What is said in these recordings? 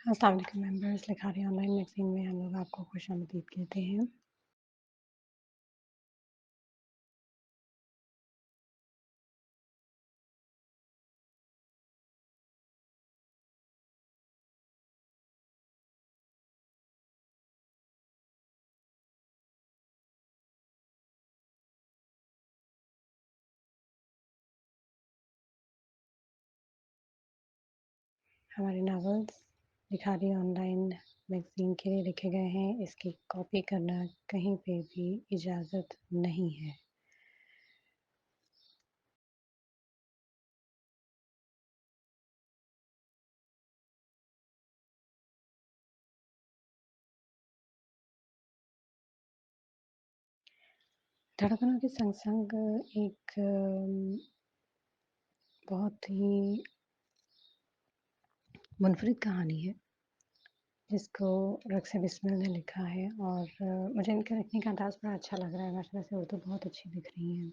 अस्सलाम वालेकुम members, Likhari online magazine में हम लोग आपको खुशामदीद कहते हैं। हमारे नावल्स लिखारी ऑनलाइन मैगज़ीन के लिए लिखे गए हैं। इसकी कॉपी करना कहीं पे भी इजाज़त नहीं है। धड़कनों के संग-संग एक बहुत ही मुनफ़रिद कहानी है, जिसको रक्स बिस्मिल ने लिखा है और मुझे इनके लिखने का अंदाज़ बड़ा अच्छा लग रहा है। माशाअल्लाह से उर्दू बहुत अच्छी लिख रही हैं।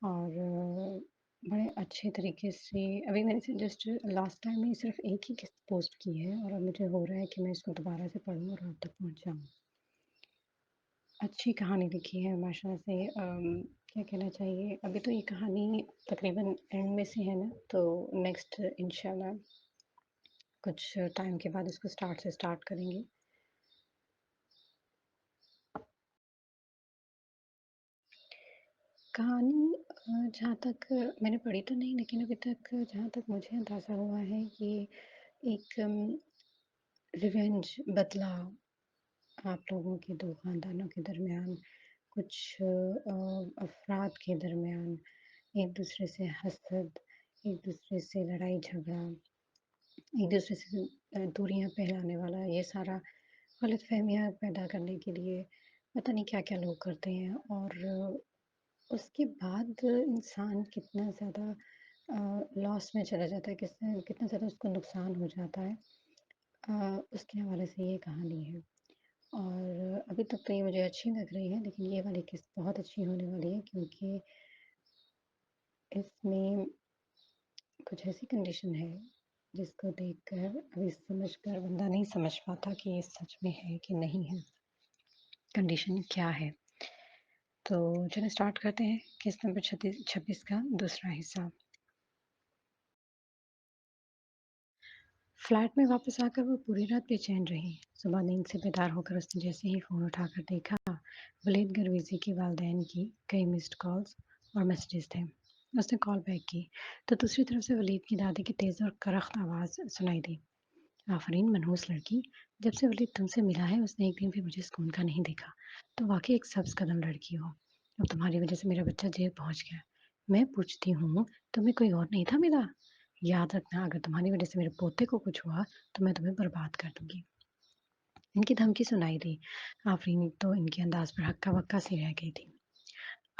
और बड़े अच्छे तरीके से अभी मैंने इसे जस्ट लास्ट टाइम में सिर्फ़ एक ही किस्त पोस्ट की है और अब मुझे हो रहा है कि मैं इसको दोबारा से पढूँ और आप तक पहुँच जाऊँ। अच्छी कहानी लिखी है माशाअल्लाह से क्या कहना चाहिए, अभी तो ये कहानी तकरीबन एंड में से है ना, तो नेक्स्ट इंशाल्लाह कुछ टाइम के बाद इसको स्टार्ट करेंगे। कहानी जहाँ तक मैंने पढ़ी तो नहीं, लेकिन अभी तक जहाँ तक मुझे अंदाज़ा हुआ है, ये एक रिवेंज बदला आप लोगों के 2 ख़ानदानों के दरमियान, कुछ अफ़राद के दरमियान, एक-दूसरे से हसद, एक-दूसरे से लड़ाई-झगड़ा, एक-दूसरे से दूरियाँ फैलाने वाला ये सारा गलतफ़हमियाँ पैदा करने के लिए पता नहीं क्या-क्या लोग करते हैं। और उसके बाद इंसान कितना ज़्यादा लॉस में चला जाता है, कितना ज़्यादा उसको नुकसान हो जाता है, उसके हवाले से ये कहानी है। और अभी तक तो ये मुझे अच्छी लग रही है, लेकिन ये वाली किस्त बहुत अच्छी होने वाली है, क्योंकि इसमें कुछ ऐसी कंडीशन है, जिसको देखकर अभी समझकर बंदा नहीं समझ पाता कि ये सच में है कि नहीं है, कंडीशन क्या है। तो चलिए स्टार्ट करते हैं किस्त नंबर 26 का दूसरा हिस्सा। फ्लैट में वापस आकर वो पूरी रात बेचैन रही। सुबह नींद से बेदार होकर उसने जैसे ही फ़ोन उठाकर देखा, वलीद गर्वीज़ी के वालिदैन की कई मिस्ड कॉल्स और मैसेजेस थे। उसने कॉल बैक की, तो दूसरी तरफ से वलीद की दादी की तेज़ और करख्त आवाज़ सुनाई दी। आफ़रीन, मनहूस लड़की, जब से वलीद तुमसे मिला है उसने एक दिन भी मुझे सुकून का नहीं देखा। तुम वाक़ई एक सब्ज़ कदम लड़की हो। अब तुम्हारी वज़ह से मेरा बच्चा जेल पहुँच गया। मैं पूछती हूँ, तुम्हें कोई और नहीं था मिला? याद रखना, अगर तुम्हारी वज़ह से मेरे पोते को कुछ हुआ तो मैं तुम्हें बर्बाद कर दूँगी। इनकी धमकी सुनाई दी। आफ़रीन तो इनके अंदाज़ पर हक्का-बक्का सी रह गई थी।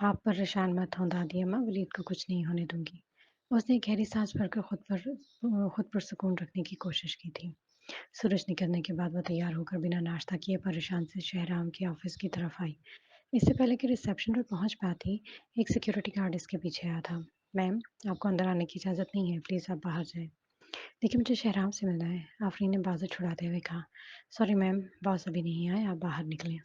आप परेशान मत हों दादी अम्मा, वलीद को कुछ नहीं होने दूँगी। उसने गहरी साँस भरकर खुद पर सुकून रखने की कोशिश की थी। सूरज निकलने के बाद वो तैयार होकर बिना नाश्ता किए परेशान से शहराम के ऑफिस की तरफ आई। इससे पहले कि रिसेप्शन पर पहुंच पाती, एक सिक्योरिटी गार्ड इसके पीछे आया था। मैम, आपको अंदर आने की इजाज़त नहीं है, प्लीज़ आप बाहर जाएं। देखिए, मुझे शहराम से मिलना है, आफरीन ने बाजू छुड़ाते हुए कहा। सॉरी मैम, बॉस अभी नहीं आए, आप बाहर निकलें।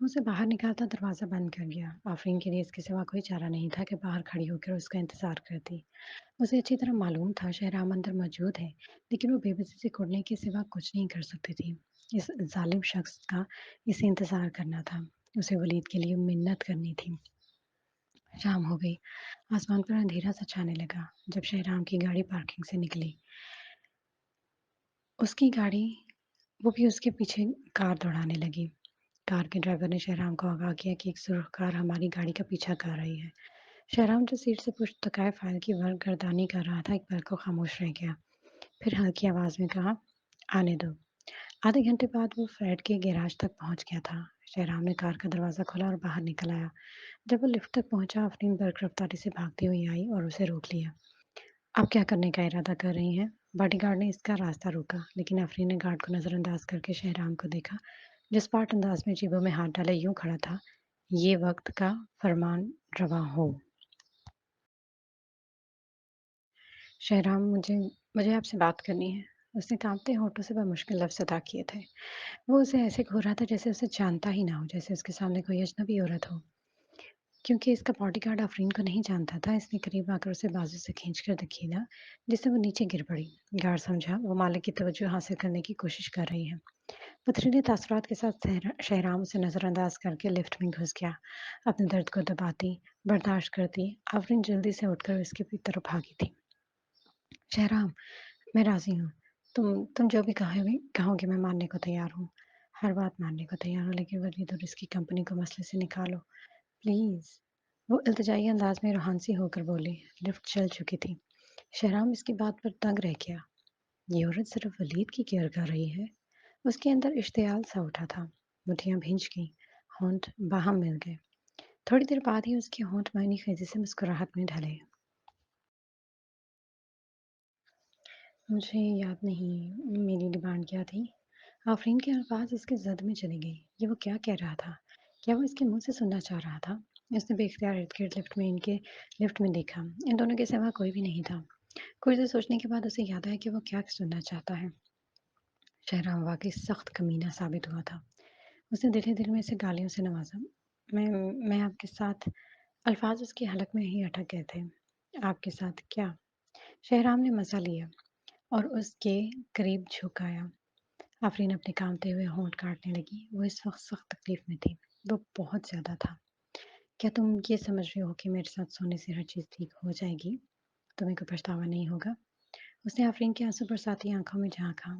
वो उसे बाहर निकालता दरवाज़ा बंद कर गया। आफरीन के लिए इसके सिवा कोई चारा नहीं था कि बाहर खड़ी होकर उसका इंतज़ार करती। उसे अच्छी तरह मालूम था शहराम अंदर मौजूद है, लेकिन वो बेबसी से कुड़ने के सिवा कुछ नहीं कर सकती थी। इस ज़ालिम शख्स का इसे इंतज़ार करना था। उसे वलीद के लिए मिन्नत करनी थी। शाम हो गई। आसमान पर अंधेरा सा छाने लगा जब शहराम की गाड़ी पार्किंग से निकली। उसकी गाड़ी वो भी उसके पीछे कार दौड़ाने लगी। कार के ड्राइवर ने शहराम को आगाह किया कि एक सुर्ख कार हमारी गाड़ी का पीछा कर रही है। शहराम जो सीट से पुश्तकाए फाइल की गर्दानी कर रहा था, एक पल को खामोश रह गया। फिर हल्की आवाज़ में कहा, आने दो। आधे घंटे बाद वो फ्लैट के गैराज तक पहुंच गया था। शहराम ने कार का दरवाज़ा खोला और बाहर निकल आया। जब वो लिफ्ट तक पहुंचा, आफरीन बर्क रफ्तारी से भागती हुई आई और उसे रोक लिया। आप क्या करने का इरादा कर रही हैं? बॉडीगार्ड ने इसका रास्ता रोका, लेकिन आफरीन ने गार्ड को नज़रअंदाज करके शहराम को देखा, जो स्पार्ट अंदाज में जेबों में हाथ डाले यूं खड़ा था, ये वक्त का फरमान रवा हो। شہرام مجھے آپ سے بات کرنی ہے۔ اس نے کانپتے ہونٹوں سے بمشکل لفظ ادا کیے تھے۔ وہ اسے ایسے گھور رہا تھا جیسے اسے جانتا ہی نہ ہو، جیسے اس کے سامنے کوئی اجنبی عورت ہو۔ کیونکہ اس کا باڈی گارڈ آفرین کو نہیں جانتا تھا، اس نے قریب آ کر اسے بازو سے کھینچ کر دکھیلا، جس سے وہ نیچے گر پڑی۔ گارڈ سمجھا وہ مالک کی توجہ حاصل کرنے کی کوشش کر رہی ہے۔ پتھریلے تاثرات کے ساتھ شہرام اسے نظر انداز کر کے لفٹ میں گھس گیا، اپنے درد کو دباتی برداشت کرتی آفرین جلدی سے اٹھ کر اس کی طرف بھاگی تھی۔ شہرام، میں راضی ہوں، تم جو بھی کہو گے میں ماننے کو تیار ہوں، ہر بات ماننے کو تیار ہوں، لیکن ولید اور اس کی کمپنی کو مسئلے سے نکالو پلیز۔ وہ التجائی انداز میں روحانسی ہو کر بولی۔ لفٹ چل چکی تھی۔ شہرام اس کی بات پر دنگ رہ گیا۔ یہ عورت صرف ولید کی کیئر کر رہی ہے؟ اس کے اندر اشتعال سا اٹھا تھا، مٹھیاں بھینچ گئیں، ہونٹ باہم مل گئے۔ تھوڑی دیر بعد ہی اس کے ہونٹ معنی خیزی سے مسکراہٹ میں ڈھلے۔ مجھے یاد نہیں میری ڈیمانڈ کیا تھی۔ آفرین کے الفاظ اس کے زد میں چلی گئی۔ یہ وہ کیا کہہ رہا تھا؟ کیا وہ اس کے منہ سے سننا چاہ رہا تھا؟ اس نے بے اختیار ارد گرد لفٹ میں دیکھا۔ ان دونوں کے سوا کوئی بھی نہیں تھا۔ کچھ دیر سوچنے کے بعد اسے یاد آیا کہ وہ کیا سننا چاہتا ہے۔ شہرام واقعی سخت کمینہ ثابت ہوا تھا۔ اس نے دل میں اسے گالیوں سے نوازا۔ میں آپ کے ساتھ، الفاظ اس کے حلق میں ہی اٹک گئے تھے۔ آپ کے ساتھ کیا؟ شہرام نے مزہ لیا اور اس کے قریب جھکایا۔ آفرین اپنے کامتے ہوئے ہونٹ کاٹنے لگی۔ وہ اس وقت سخت تکلیف میں تھی۔ وہ بہت زیادہ تھا۔ کیا تم یہ سمجھ رہے ہو کہ میرے ساتھ سونے سے ہر چیز ٹھیک ہو جائے گی؟ تمہیں کوئی پچھتاوا نہیں ہوگا؟ اس نے آفرین کے آنسو برساتی آنکھوں میں جھانکا۔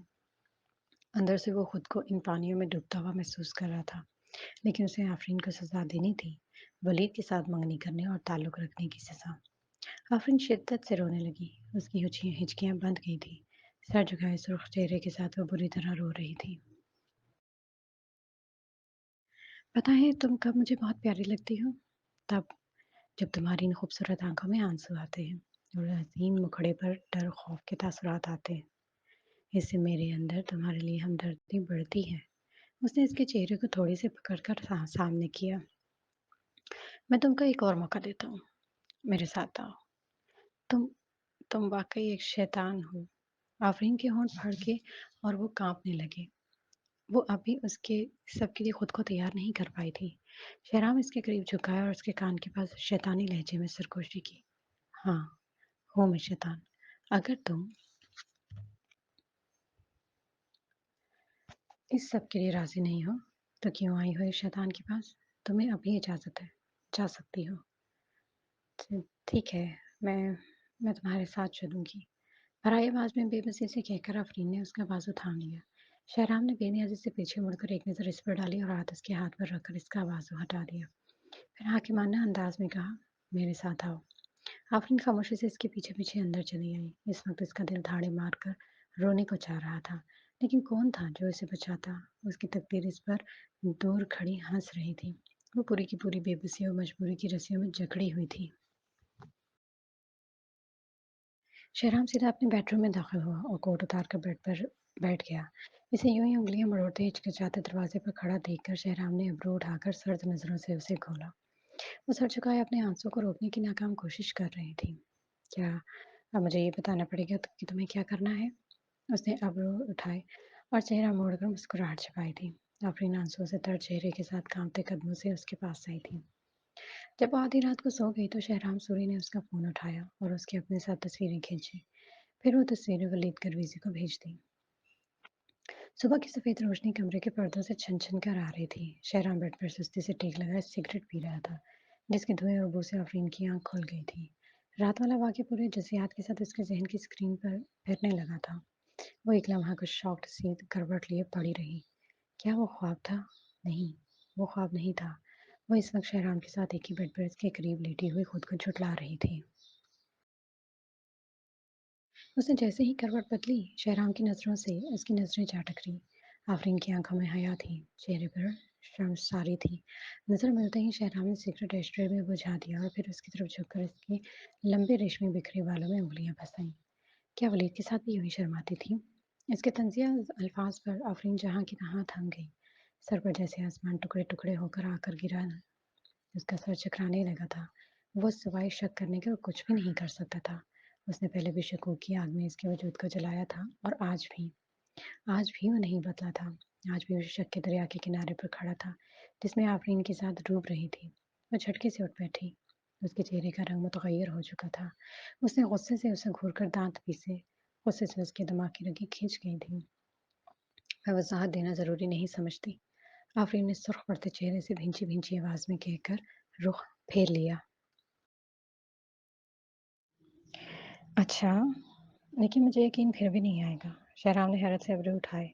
اندر سے وہ خود کو ان پانیوں میں ڈوبتا ہوا محسوس کر رہا تھا، لیکن اسے آفرین کو سزا دینی تھی، ولید کے ساتھ منگنی کرنے اور تعلق رکھنے کی سزا۔ آفرین شدت سے رونے لگی۔ اس کی ہچکیاں بند گئی تھی۔ سر جھکائے سرخ چہرے کے ساتھ وہ بری طرح رو رہی تھی۔ پتہ ہے تم کب مجھے بہت پیاری لگتی ہو؟ تب جب تمہاری ان خوبصورت آنکھوں میں آنسو آتے ہیں اور حسین مکھڑے پر ڈر خوف کے تاثرات آتے ہیں۔ اس سے میرے اندر تمہارے لیے ہمدردی بڑھتی ہے۔ اس نے اس کے چہرے کو تھوڑی سی پکڑ کر سامنے کیا۔ میں تم کو ایک اور موقع دیتا ہوں، میرے ساتھ آؤ۔ تم تم واقعی ایک شیطان ہو۔ آفرین کے ہونٹ پھڑ کے اور وہ کانپنے لگے۔ وہ ابھی اس کے سب کے لیے خود کو تیار نہیں کر پائی تھی۔ شہرام اس کے قریب جھکایا اور اس کے کان کے پاس شیطانی لہجے میں سرگوشی کی۔ ہاں، ہوں میں شیطان۔ اگر تم اس سب کے لیے راضی نہیں ہو تو کیوں آئی ہو اس شیطان کے پاس؟ تمہیں ابھی اجازت ہے، جا سکتی ہو۔ ٹھیک ہے، میں تمہارے ساتھ چلوں گی، بھرائی آواز میں بے بسی سے کہہ کر آفرین نے اس کا بازو تھام لیا۔ شہرام نے بے نیازی سے پیچھے مڑ کر ایک نظر اس پر ڈالی اور ہاتھ اس کے ہاتھ پر رکھ کر اس کا بازو ہٹا دیا۔ پھر حاکمانہ انداز میں کہا، میرے ساتھ آؤ۔ آفرین خاموشی سے اس کے پیچھے پیچھے اندر چلی آئی۔ اس وقت اس کا دل دھاڑے مار کر رونے کو چاہ رہا تھا، لیکن کون تھا جو اسے بچاتا؟ اس کی تقدیر اس پر دور کھڑی ہنس رہی تھی۔ وہ پوری کی پوری بے بسی اور مجبوری کی رسیوں میں جکڑی ہوئی تھی۔ شہرام سیدھا اپنے بیڈ روم میں داخل ہوا اور کوٹ اتار کر بیڈ پر بیٹھ گیا۔ اسے یوں ہی انگلیاں مڑوڑتے ہچکچاتے دروازے پر کھڑا دیکھ کر شہرام نے ابرو اٹھا کر سرد نظروں سے اسے کھولا۔ وہ سر جھکائے اپنے آنسوں کو روکنے کی ناکام کوشش کر رہی تھی۔ کیا اب مجھے یہ بتانا پڑے گا کہ تمہیں کیا کرنا ہے؟ اس نے ابرو اٹھائے اور چہرہ موڑ کر مسکراہٹ چھپائی تھی۔ آفرین آنسوں سے تر چہرے کے ساتھ کانپتے قدموں سے اس کے پاس آئی تھی۔ جب وہ آدھی رات کو سو گئی تو شہرام سوری نے اس کا فون اٹھایا اور اس کے اپنے ساتھ تصویریں کھینچی۔ پھر وہ تصویریں ولید گرویزی کو بھیج دیں۔ صبح کی سفید روشنی کمرے کے پردوں سے چھن چھن کر آ رہی تھی۔ شہرام بیڈ پر سستی سے ٹیک لگائے سگریٹ پی رہا تھا، جس کے دھوئیں اور بو سے آفرین کی آنکھ کھل گئی تھی۔ رات والا واقعہ پورے جزیات کے ساتھ اس کے ذہن کی اسکرین پر پھرنے لگا تھا۔ وہ ایک لمحہ کچھ شاکڈ سی کروٹ لیے پڑی رہی۔ کیا وہ خواب تھا؟ نہیں، وہ خواب نہیں تھا۔ وہ اس وقت شہرام کے ساتھ ایک ہی بیڈ پر اس کے قریب لیٹی ہوئی خود کو جھٹلا رہی تھی۔ اس نے جیسے ہی کروٹ بدلی، شہرام کی نظروں سے اس کی نظریں جا ٹکری۔ آفرین کی آنکھوں میں حیا تھی، چہرے پر شرمساری تھی۔ نظر ملتے ہی شہرام نے سگریٹ ایشٹرے میں بجھا دیا اور پھر اس کی طرف جھک کر اس کے لمبے ریشمی بکھرے بالوں میں انگلیاں پھنسائیں۔ کیا ولید کے ساتھ بھی یوں ہی شرماتی تھی؟ اس کے طنزیہ الفاظ پر آفرین جہاں کی تہاں تھم گئی۔ سر پر جیسے آسمان ٹکڑے ٹکڑے ہو کر آ کر گرا۔ اس کا سر چکرانے لگا تھا۔ وہ سوائے شک کرنے کے اور کچھ بھی نہیں کر سکتا تھا۔ اس نے پہلے بھی شکوک کی آگ میں اس کے وجود کو جلایا تھا اور آج بھی وہ نہیں بدلا تھا۔ آج بھی وہ شک کے دریا کے کنارے پر کھڑا تھا جس میں آفرین کے ساتھ ڈوب رہی تھی۔ وہ جھٹکے سے اٹھ بیٹھی۔ اس کے چہرے کا رنگ متغیر ہو چکا تھا۔ اس نے غصے سے اسے گھور کر دانت پیسے۔ غصے سے اس کے دماغ کی رگیں کھینچ گئی تھیں۔ میں وضاحت دینا ضروری نہیں سمجھتی، آفرین نے سرخ پڑتے چہرے سے بھینچی بھینچی آواز میں کہہ کر رخ پھیر لیا۔ اچھا، لیکن مجھے یقین پھر بھی نہیں آئے گا۔ شہرام نے حیرت سے ابرو اٹھائے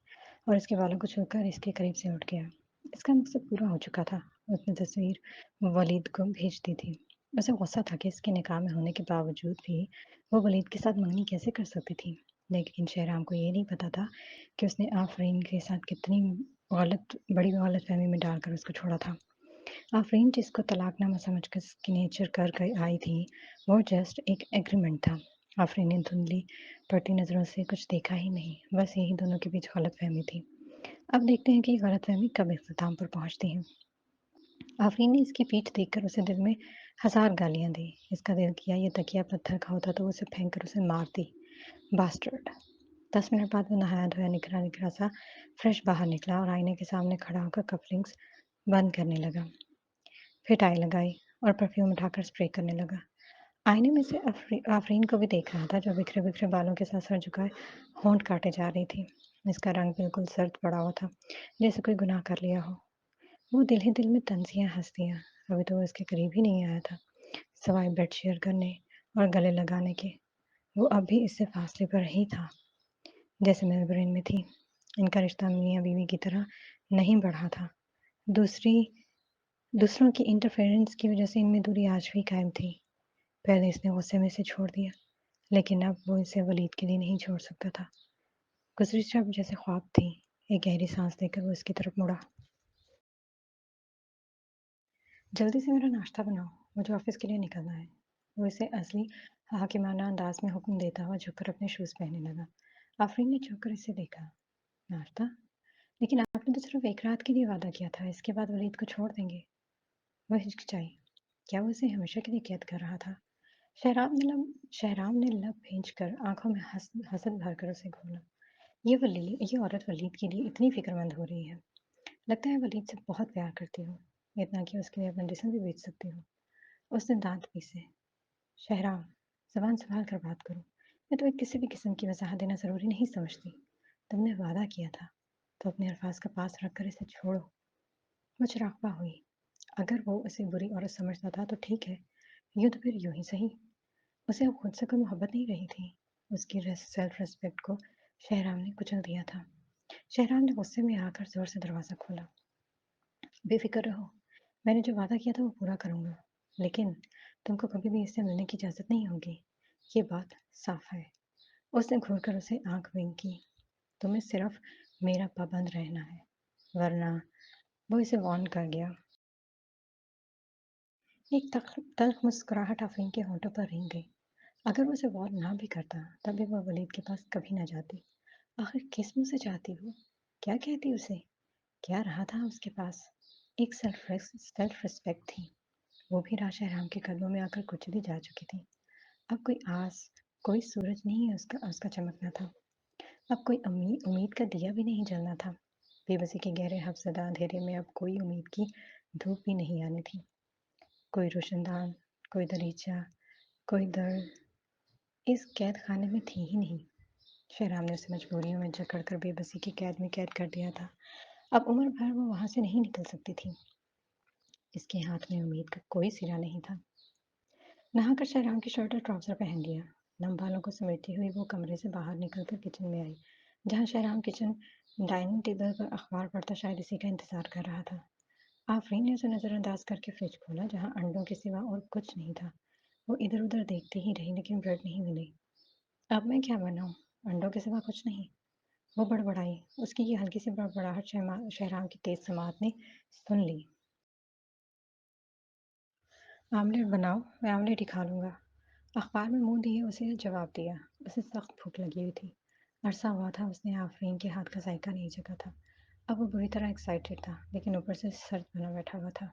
اور اس کے بالوں کو چھو کر اس کے قریب سے اٹھ گیا۔ اس کا مقصد پورا ہو چکا تھا۔ اس نے تصویر ولید کو بھیج دی تھی۔ اسے غصہ تھا کہ اس کے نکاح میں ہونے کے باوجود بھی وہ ولید کے ساتھ منگنی کیسے کر سکتی تھی، لیکن شہرام کو یہ نہیں پتا تھا کہ اس نے آفرین کے ساتھ کتنی بڑی غلط فہمی میں ڈال کر اس کو چھوڑا تھا۔ آفرین جس کو طلاق نامہ سمجھ کر سگنیچر کر کے آئی تھی، وہ جسٹ ایک ایگریمنٹ تھا۔ آفرین نے دھندلی پڑتی نظروں سے کچھ دیکھا ہی نہیں، بس یہی دونوں کے بیچ غلط فہمی تھی۔ اب دیکھتے ہیں کہ یہ غلط فہمی کب اختتام پر پہنچتی ہے۔ آفرین نے اس کی پیٹھ دیکھ کر اسے دل میں ہزار گالیاں دی۔ اس کا دل کیا یہ تکیہ پتھر کا ہوتا تو وہ اسے پھینک کر اسے مارتی۔ باسٹرڈ۔ 10 منٹ بعد وہ نہایا دھویا نکھرا نکھرا سا فریش باہر نکلا اور آئینے کے سامنے کھڑا ہو کر کفلنگس بند کرنے لگا، پھر ٹائی لگائی اور پرفیوم اٹھا کر اسپرے کرنے لگا۔ آئینے میں سے آفرین کو بھی دیکھ رہا تھا جو بکھرے بکھرے بالوں کے ساتھ سر جھکائے ہونٹ کاٹے جا رہی تھی۔ اس کا رنگ بالکل زرد پڑا ہوا تھا، جیسے کوئی گناہ کر لیا ہو۔ وہ دل ہی دل میں طنزیاں ہنسدیاں، ابھی تو وہ اس کے قریب ہی نہیں آیا تھا، سوائے بیڈ شیئر کرنے اور گلے لگانے کے۔ وہ اب بھی اس سے فاصلے پر ہی تھا جیسے میلبورن میں تھی۔ ان کا رشتہ میاں بیوی کی طرح نہیں بڑھا تھا، دوسروں کی انٹرفیئرنس کی وجہ سے ان میں دوری آج بھی قائم تھی۔ پہلے اس نے غصے میں سے چھوڑ دیا، لیکن اب وہ اسے ولید کے لیے نہیں چھوڑ سکتا تھا۔ گزری شب جیسے خواب تھی۔ ایک گہری سانس لے کر وہ اس کی طرف مڑا۔ جلدی سے میرا ناشتہ بناؤ، مجھے آفس کے لیے نکلنا ہے۔ وہ اسے اصلی حاکمانہ انداز میں حکم دیتا ہوا جھک کر اپنے شوز پہننے لگا۔ آفرین نے جھک کر اسے دیکھا۔ ناشتہ؟ لیکن آپ نے تو صرف ایک رات کے لیے وعدہ کیا تھا، اس کے بعد ولید کو چھوڑ دیں گے۔ وہ ہچکچائی۔ کیا وہ اسے ہمیشہ کے لیے قید کر رہا تھا؟ شہرام نے لب بھینچ کر آنکھوں میں حسد بھر کر اسے گھولا۔ یہ عورت ولید کے لیے اتنی فکر مند ہو رہی ہے، لگتا ہے ولید سے بہت پیار کرتی ہو، اتنا کہ اس کے لیے اپنا جسم بھی بیچ سکتی ہو۔ اس نے دانت پیسے۔ شہرام، زبان سنبھال کر بات کرو، میں تمہیں کسی بھی قسم کی وضاحت دینا ضروری نہیں سمجھتی۔ تم نے وعدہ کیا تھا تو اپنے الفاظ کا پاس رکھ کر اسے چھوڑو۔ وہ چراغپا ہوئی۔ اگر وہ اسے بری عورت سمجھتا تھا تو ٹھیک ہے، یوں تو پھر یوں ہی صحیح۔ اسے اب خود سے کوئی محبت نہیں رہی تھی۔ اس کی سیلف ریسپیکٹ کو شہرام نے کچل دیا تھا۔ شہرام نے غصے میں آ کر زور سے دروازہ کھولا۔ بے فکر رہو، میں نے جو وعدہ کیا تھا وہ پورا کروں گا، لیکن تم کو کبھی بھی اس سے ملنے کی اجازت نہیں ہوگی، یہ بات صاف ہے۔ اس نے گھور کر اسے آنکھ ونک کی۔ تمہیں صرف میرا پابند رہنا ہے، ورنہ… وہ اسے وارن کر گیا۔ ایک تلخ مسکراہٹ آفرین کے ہونٹوں پر رنگ گئی۔ اگر وہ اسے وارن نہ بھی کرتا تب بھی وہ ولید کے پاس کبھی نہ جاتی۔ آخر کس منہ سے چاہتی وہ؟ کیا کہتی اسے؟ کیا رہا تھا اس کے پاس؟ ایک سیلف ریسپیکٹ تھی، وہ بھی راہ شہرام کے قدموں میں آ کر کچلی جا چکی تھی۔ اب کوئی آس، کوئی سورج نہیں اس کا چمکنا تھا، اب کوئی امید کا دیا بھی نہیں جلنا تھا۔ بے بسی کے گہرے حفظدہ اندھیرے میں اب کوئی امید کی دھوپ بھی نہیں آنی تھی۔ کوئی روشن دان، کوئی دریچہ، کوئی درد اس قید خانے میں تھی ہی نہیں۔ شہرام نے اسے مجبوریوں میں جکڑ کر بے بسی کی قید میں قید کر دیا تھا۔ اب عمر بھر وہ وہاں سے نہیں نکل سکتی تھی۔ اس کے ہاتھ میں امید کا کوئی سرا نہیں تھا۔ نہا کر شہرام کی شرٹ اور ٹراؤزر پہن لیا۔ نم بالوں کو سمیٹتی ہوئی وہ کمرے سے باہر نکل کر کچن میں آئی، جہاں شہرام کچن ڈائننگ ٹیبل پر اخبار پڑھتا شاید اسی کا انتظار کر رہا تھا۔ آفرین نے اسے نظر انداز کر کے فریج کھولا، جہاں انڈوں کے سوا اور کچھ نہیں تھا۔ وہ ادھر ادھر دیکھتی ہی رہی لیکن بریڈ نہیں ملی۔ اب میں کیا بناؤں؟ انڈوں کے سوا کچھ نہیں، وہ بڑبڑائی۔ اس کی یہ ہلکی سی بڑبڑاہٹ شہرام کی تیز سماعت نے سن لی۔ آملیٹ بناؤ، میں آملیٹ ہی کھا لوں گا۔ اخبار میں منہ دیے اسے جواب دیا۔ اسے سخت بھوک لگی ہوئی تھی۔ عرصہ ہوا تھا اس نے آفرین کے ہاتھ کا ذائقہ نہیں چکھا تھا۔ اب وہ بری طرح ایکسائٹیڈ تھا، لیکن اوپر سے سرد بنا بیٹھا ہوا تھا۔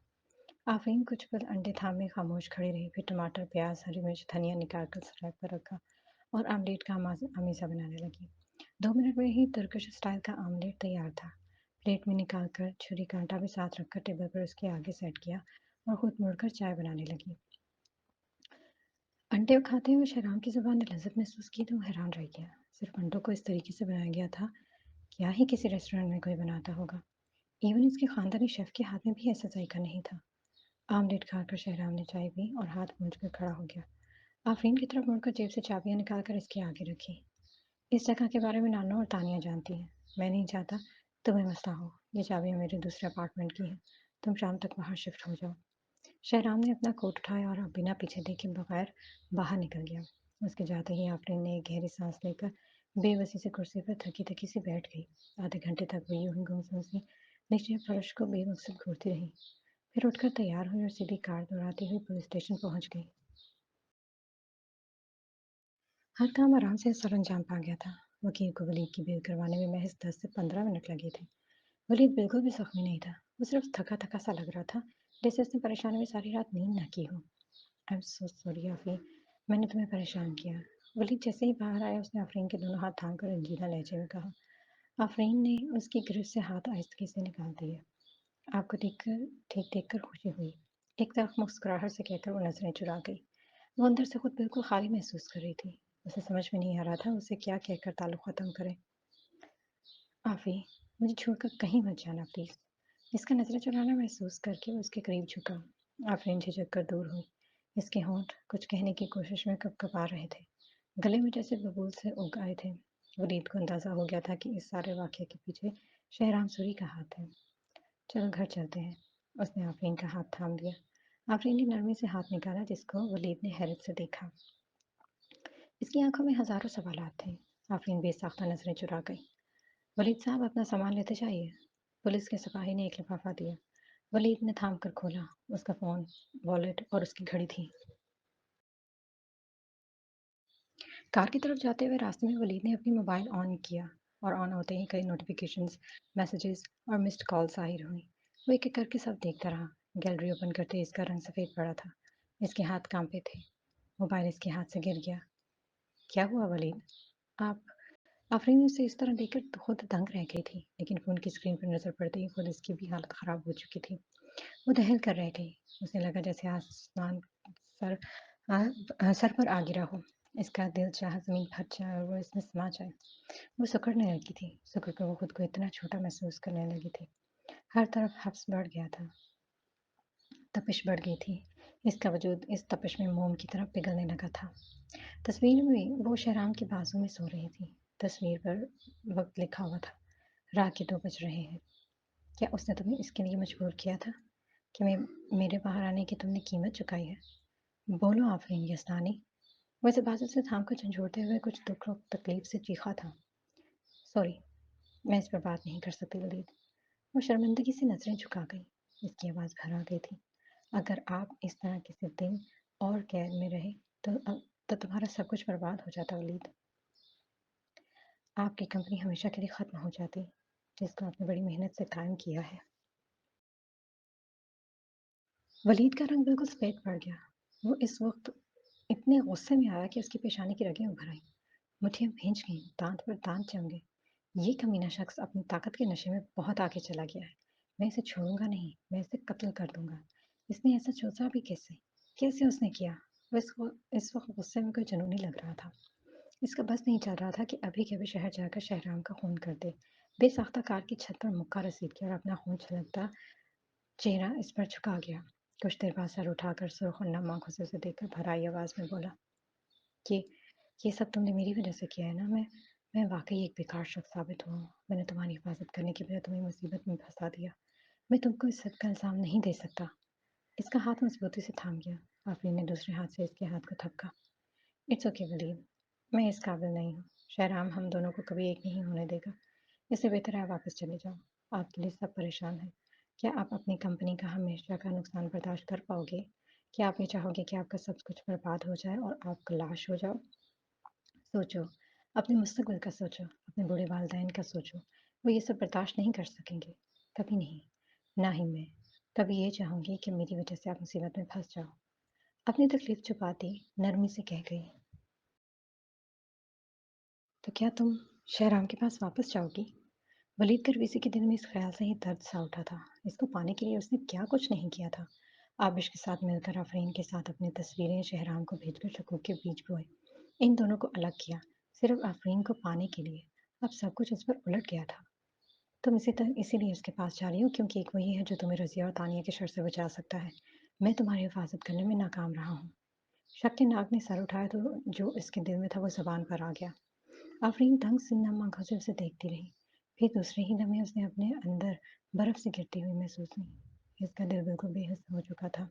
آفرین کچھ پل انڈے تھامے خاموش کھڑی رہی، پھر ٹماٹر، پیاز، ہری مرچ، دھنیا نکال کر سلیب پر رکھا और आमलेट का अमीज़ा बनाने लगी। 2 मिनट में ही तुर्किश स्टाइल का आमलेट तैयार था। प्लेट में निकालकर छुरी कांटा भी साथ रखकर टेबल पर उसके आगे सेट किया और खुद मुड़कर चाय बनाने लगी। अंडे खाते हुए शहराम की ज़ुबान ने लज़्ज़त महसूस की तो वो हैरान रह गया। सिर्फ अंडों को इस तरीके से बनाया गया था, क्या ही किसी रेस्टोरेंट में कोई बनाता होगा। इवन इसके खानदानी शेफ के हाथ में भी ऐसा जायका नहीं था। आमलेट खाकर शहराम ने चाय पी और हाथ मूंछ कर खड़ा हो गया। आफरीन की तरफ मुड़कर जेब से चाबियां निकालकर इसके आगे रखी। इस जगह के बारे में नानो और तानिया जानती हैं। मैं नहीं चाहता तुम्हें मसला हो। ये चाबियां मेरे दूसरे अपार्टमेंट की हैं। तुम शाम तक वहाँ शिफ्ट हो जाओ। शहराम ने अपना कोट उठाया और बिना पीछे देखे बगैर बाहर निकल गया। उसके जाते ही आफरीन ने एक गहरी सांस लेकर बेबसी से कुर्सी पर थकी थकी सी बैठ गई। आधे घंटे तक वो यूं ही गुमसुम सी नीचे फर्श को बेमकसद घूरती रही। फिर उठकर तैयार हुई और सीधी कार दौड़ाती हुई पुलिस स्टेशन पहुंच गई। हर काम आराम से सरंजाम पा गया था। वकील को वलीद की बेल करवाने में महज 10 से 15 मिनट लगे थे। वलीद बिल्कुल भी जख्मी नहीं था। वो सिर्फ थका थका सा लग रहा था, जैसे उसने परेशानी में सारी रात नींद न की हो। I am so sorry Afreen, मैंने तुम्हें परेशान किया। वलीद जैसे ही बाहर आया उसने आफरीन के दोनों हाथ थाम कर रंजीदा लहजे में कहा। आफरीन ने उसकी गिरफ्त से हाथ आहिस्तगी से निकाल दिए। आपको ठीक देख कर खुशी हुई, एक तरफ मुस्कुराहट से कहकर वो नजरें चुरा गई। वो अंदर से खुद बिल्कुल खाली महसूस कर रही थी। उसे समझ में नहीं आ रहा था उसे क्या कहकर ताल्लुक ख़त्म करे। आफ़ी, मुझे छोड़कर कहीं मत जाना प्लीज़। इसका नज़रें चुराना महसूस करके वो उसके करीब झुका। आफ़रीन झिझक कर दूर हुई। इसके होंठ कुछ कहने की कोशिश में कँपकँपा रहे थे। गले में जैसे बबूल से उग आए थे। वलीद को अंदाज़ा हो गया था कि इस सारे वाक़ये के पीछे शहराम सूरी का हाथ है। चलो घर चलते हैं। उसने आफ़रीन का हाथ थाम लिया। आफ़रीन ने नरमी से हाथ निकाला जिसको वलीद ने हैरत से देखा। इसकी आंखों में हज़ारों सवालात थे। आफ़रीन बेसाख्ता नज़रें चुरा गई। वलीद साहब अपना सामान लेते जाइए। पुलिस के सिपाही ने एक लिफाफा दिया। वलीद ने थाम कर खोला। उसका फ़ोन, वॉलेट और उसकी घड़ी थी। कार की तरफ जाते हुए रास्ते में वलीद ने अपनी मोबाइल ऑन किया और ऑन होते ही कई नोटिफिकेशंस, मैसेजेस और मिस्ड कॉल्स ज़ाहिर हुई। वो एक एक करके सब देखता रहा। गैलरी ओपन करते ही इसका रंग सफ़ेद पड़ा था। इसके हाथ कांपे थे। मोबाइल इसके हाथ से गिर गया। क्या हुआ वलीद? आप आफरीन उसे इस तरह देखकर खुद दंग रह गई थी, लेकिन फ़ोन की स्क्रीन पर नज़र पड़ते ही खुद इसकी भी हालत ख़राब हो चुकी थी। वो दहल कर रह गई। उसे लगा जैसे आसमान सर सर पर आ गिरा हो। इसका दिल चाहा ज़मीन फट जाए और वो इसमें समा जाए। वो सिकुड़ने लगी थी। सिकुड़ कर वो खुद को इतना छोटा महसूस करने लगी थी। हर तरफ हब्स बढ़ गया था। तपिश बढ़ गई थी। इसका वजूद इस तपिश में मोम की तरह पिघलने लगा था। तस्वीर में वो शहराम के बाजू में सो रही थी। तस्वीर पर वक्त लिखा हुआ था। रात के 2 बज रहे हैं। क्या उसने तुम्हें इसके लिए मजबूर किया था कि मेरे बाहर आने की तुमने कीमत चुकाई है? बोलो आफरीन यस्तानी। वैसे बाजू से थाम कर झंझोड़ते हुए कुछ दुख और तकलीफ से चीखा था। सॉरी, मैं इस पर बात नहीं कर सकती वलीद। वो शर्मिंदगी से नजरें झुका गई। इसकी आवाज़ भर आ गई थी। अगर आप इस तरह किसी दिन और कैद में रहे तो तुम्हारा सब कुछ बर्बाद हो जाता वलीद। आपकी कंपनी हमेशा के लिए ख़त्म हो जाती, जिसको आपने बड़ी मेहनत से कायम किया है। वलीद का रंग बिल्कुल सफ़ेद पड़ गया। वो इस वक्त इतने गुस्से में आया कि उसकी पेशानी की रगें उभर आईं। मुठियाँ भींच गईं, दांत पर दांत जम गए। ये कमीना शख्स अपनी ताकत के नशे में बहुत आगे चला गया है। मैं इसे छोड़ूंगा नहीं, मैं इसे कत्ल कर दूंगा। इसने ऐसा सोचा भी कैसे? कैसे उसने किया? वो इस वक्त गुस्से में कोई जुनूनी लग रहा था। इसका बस नहीं चल रहा था कि अभी के अभी शहर जाकर शहराम का खून कर दे। बेसाख्ता कार की छत पर मुक्का रसीद किया और अपना खून छलकता चेहरा इस पर झुका गया। कुछ देर बाद सर उठाकर सुर्ख और नम आंखों से उसे देखकर भराई आवाज में बोला, ये ये सब तुमने मेरी वजह से किया है ना? मैं वाकई एक बेकार शख्स साबित हुआ हूँ। मैंने तुम्हारी हिफाजत करने की बजाय तुम्हें मुसीबत में फंसा दिया। मैं तुमको इस सब का इल्ज़ाम नहीं दे सकता। इसका हाथ मजबूती से थाम गया। आफरीन ने दूसरे हाथ से इसके हाथ को थपका। इट्स ओके वलीद, मैं इस काबिल नहीं हूँ। शहराम हम दोनों को कभी एक नहीं होने देगा। इससे बेहतर है आप वापस चले जाओ। आपके लिए सब परेशान हैं। क्या आप अपनी कंपनी का हमेशा का नुकसान बर्दाश्त कर पाओगे? क्या आप ये चाहोगे कि आपका सब कुछ बर्बाद हो जाए और आप लाश हो जाओ? सोचो, अपने मुस्तकबिल का सोचो, अपने बूढ़े वालिदैन का सोचो। वो ये सब बर्दाश्त नहीं कर सकेंगे। कभी नहीं, ना ही मैं। कभी ये चाहूँगी कि मेरी वजह से आप मुसीबत में फँस जाओ। अपनी तकलीफ़ छुपाती नरमी से कह गई। तो क्या तुम शहराम के पास वापस जाओगी? वलीद करवेसी के दिल में इस ख्याल से ही दर्द सा उठा था। इसको पाने के लिए उसने क्या कुछ नहीं किया था। आबिश के साथ मिलकर आफरीन के साथ अपनी तस्वीरें शहराम को भेजकर शकूक के बीज बोए। इन दोनों को अलग किया, सिर्फ आफरीन को पाने के लिए। अब सब कुछ उस पर उलट गया था। तुम इसीलिए उसके पास जा रही हो क्योंकि एक वही है जो तुम्हें रजिया और तानिया के शर से बचा सकता है। मैं तुम्हारी हिफाजत करने में नाकाम रहा हूँ। शक के नाग ने सर उठाया तो जो इसके दिल में था वो जबान पर आ गया। आफरीन तंग सी नम आंखों से उसे देखती रही। फिर दूसरे ही लम्हे उसने अपने अंदर बर्फ से गिरती हुई महसूस की। इसका दिल बिल्कुल बेहस हो चुका था।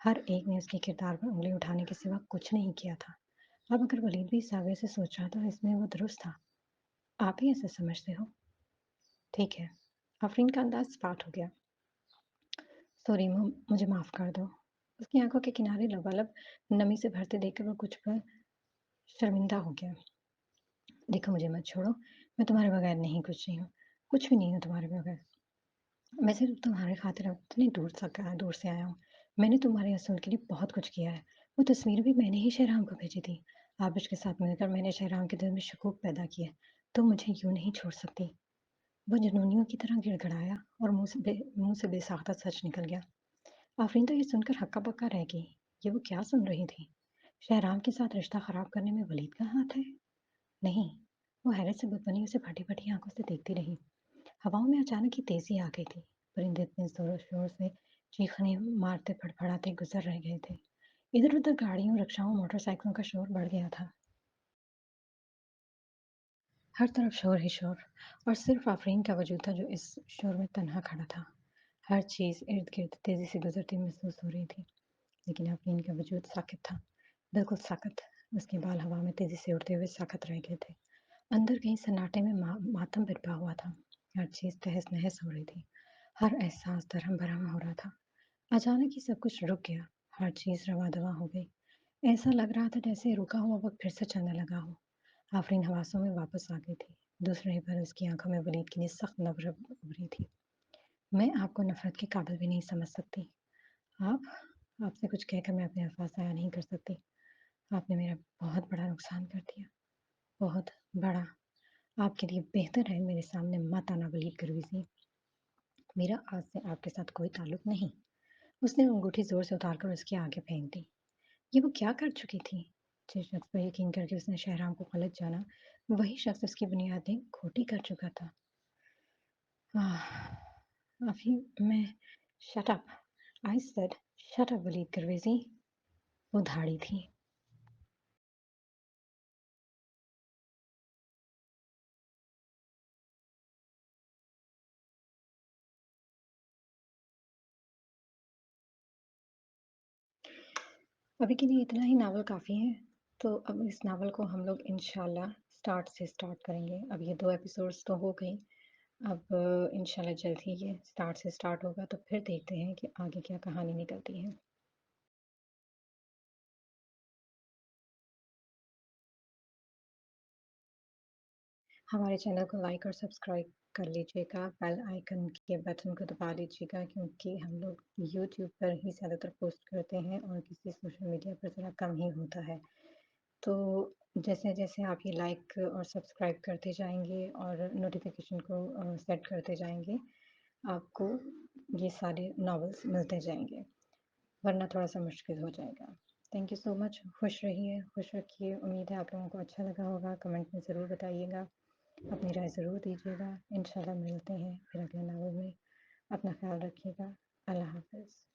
हर एक ने उसके किरदार पर उंगली उठाने के सिवा कुछ नहीं किया था। अब अगर वलीद भी इस जाविये से सोच रहा था इसमें वो दुरुस्त था। आप ही ऐसे समझते हो? ठीक है। आफरीन का अंदाज स्पार्ट हो गया। सॉरी, मुझे माफ कर दो। उसकी आंखों के किनारे लबालब नमी से भरते देखकर वो कुछ पर शर्मिंदा हो गया। देखो, मुझे मत छोड़ो। मैं तुम्हारे बगैर नहीं कुछ नहीं हूँ। कुछ भी नहीं हूँ तुम्हारे बगैर। मैं सिर्फ तुम्हारे खातिर अब इतनी दूर से आया हूँ। मैंने तुम्हारे असूल के लिए बहुत कुछ किया है। वो तस्वीर भी मैंने ही शहराम को भेजी थी। आबिश के साथ मिलकर मैंने शहराम के दिल में शकूक पैदा किया। तुम मुझे यूं नहीं छोड़ सकती। वो जुनूनियों की तरह गिड़गड़ाया और मुंह से बेसाख्ता सच निकल गया। आफरीन तो ये सुनकर हक्का बक्का रह गई। ये वो क्या सुन रही थी? शहराम के साथ रिश्ता खराब करने में वलीद का हाथ है? नहीं। वो हैरत से बुदबुनी उसे फटी-फटी आँखों से देखती रही। हवाओं में अचानक ही तेज़ी आ गई थी। परिंदे इतने ज़ोर-शोर से चीखने मारते फड़फड़ाते गुज़र रह गए थे। इधर-उधर गाड़ियों, रिक्शाओं, मोटरसाइकिलों का शोर बढ़ गया था। हर तरफ शोर ही शोर और सिर्फ आफरीन का वजूद था जो इस शोर में तन्हा खड़ा था। हर चीज़ इर्द-गिर्द तेज़ी से गुज़रती महसूस हो रही थी, लेकिन आफरीन का वजूद साकित था, बिल्कुल साकित। उसके बाल हवा में तेज़ी से उड़ते हुए साकित रह गए थे। अंदर कहीं सन्नाटे में मातम बिरपा हुआ था। हर चीज़ तहस-नहस हो रही थी। हर एहसास दरहम-भरम हो रहा था। अचानक ही सब कुछ रुक गया। हर चीज़ रवा-दवा हो गई। ऐसा लग रहा था जैसे रुका हुआ वक़्त फिर से चलने लगा हो। आफ़रीन हवासों में वापस आ गई थी। दूसरे ही पल उसकी आँखों में वलीद की सख्त नफ़रत उभरी थी। मैं आपको नफ़रत के काबिल भी नहीं समझ सकती। आप आपसे कुछ कहकर मैं अपने अल्फ़ाज़ ज़ाया नहीं कर सकती। आपने मेरा बहुत बड़ा नुकसान कर दिया। बहुत बड़ा। आपके लिए बेहतर है मेरे सामने मत आना वलीद करवीज़ी। मेरा आज से आपके साथ कोई ताल्लुक नहीं। उसने अंगूठी ज़ोर से उतारकर उसके आगे फेंक दी। ये वो क्या कर चुकी थी? जिस शख्स पर यकीन करके उसने शहराम को गलत जाना, वही शख्स उसकी बुनियादें खोटी कर चुका था। आह! अभी मैं shut up! I said shut up Waleed करवेज़ी। वो धाड़ी थी। अभी के लिए इतना ही नावल काफ़ी है। तो अब इस नावल को हम लोग इंशाल्लाह स्टार्ट से स्टार्ट करेंगे। अब ये 2 एपिसोड्स तो हो गई। अब इंशाल्लाह जल्द ही ये स्टार्ट से स्टार्ट होगा तो फिर देखते हैं कि आगे क्या कहानी निकलती है। हमारे चैनल को लाइक और सब्सक्राइब कर लीजिएगा। बेल आइकन के बटन को दबा लीजिएगा क्योंकि हम लोग यूट्यूब पर ही ज़्यादातर पोस्ट करते हैं और किसी सोशल मीडिया पर ज़रा कम ही होता है। तो जैसे-जैसे आप ये लाइक और सब्सक्राइब करते जाएँगे और नोटिफ़िकेशन को सेट करते जाएँगे, आपको ये सारे नॉवेल्स मिलते जाएँगे, वरना थोड़ा-सा मुश्किल हो जाएगा। Thank you so much. खुश रहिए, खुश रखिए। उम्मीद है आप लोगों को अच्छा लगा होगा। कमेंट में ज़रूर बताइएगा। अपनी राय ज़रूर दीजिएगा। इंशाल्लाह मिलते हैं फिर अगले नावल में। अपना ख़्याल रखिएगा। अल्लाह हाफ़िज़।